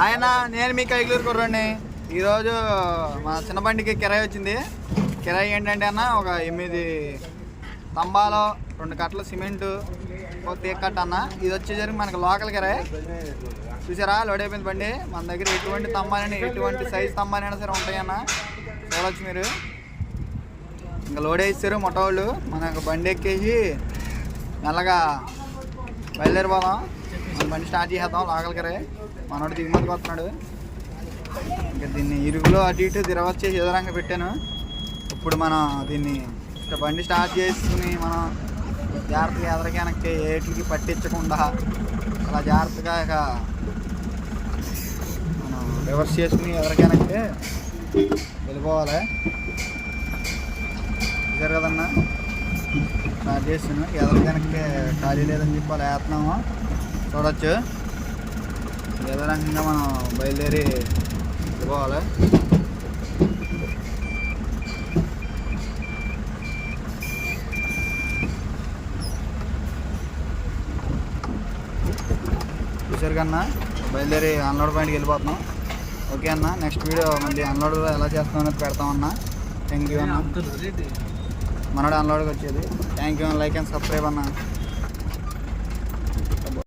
ఆయన నేను మీ కైకలూరు కుర్రండి. ఈరోజు మా చిన్న బండికి కిరాయి వచ్చింది. కిరాయి ఏంటంటే అన్న ఒక 8 స్తంభాలు, 2 కట్టలు సిమెంటు, ఒక తీగ కట్ట అన్న. ఇది వచ్చేసరికి మనకి లోకల్ కిరాయి. చూసారా లోడ్ అయిపోయింది బండి. మన దగ్గర ఎటువంటి స్తంభాలైనా ఎటువంటి సైజు స్తంభాలైనా సరే ఉంటాయన్న, చూడవచ్చు మీరు. ఇంకా లోడ్ వేస్తారు మొట్టవాళ్ళు. మనకు బండి ఎక్కేసి మెల్లగా బయలుదేరిపోదాం. మన బండి స్టార్ట్ చేసేద్దాం. లోకల్ కిరాయి మనోడు దిగుమతికి వస్తున్నాడు. ఇంకా దీన్ని ఇరుగులో అటు ఇటు తిరగచ్చేసి ఎదురంగా పెట్టాను. ఇప్పుడు మనం దీన్ని బండి స్టార్ట్ చేసుకుని మనం జాగ్రత్తగా ఎదరికి వెనక్కి ఏటికి పట్టించకుండా అలా జాగ్రత్తగా ఇక మనం రివర్స్ చేసుకుని ఎదరికి వెనక్కి వెళ్ళిపోవాలి. చూసారు కదన్నా స్టార్ట్ చేస్తున్నాను. ఎదరికి వెనక్కి ఖాళీ లేదని చెప్పి అలా వేస్తున్నాము. చూడవచ్చు ఏదో రకంగా మనం బయలుదేరి వెళ్ళిపోవాలి. చూసారు కన్నా బయలుదేరి అన్లోడ్ పాయింట్కి వెళ్ళిపోతున్నాం. ఓకే అన్న, నెక్స్ట్ వీడియో మళ్ళీ అన్లోడ్ ఎలా చేస్తాం అనేది పెడతామన్నా. థ్యాంక్ యూ అన్న. మనోడు అన్లోడ్కి వచ్చేది. Thank you. Like and subscribe అన్న.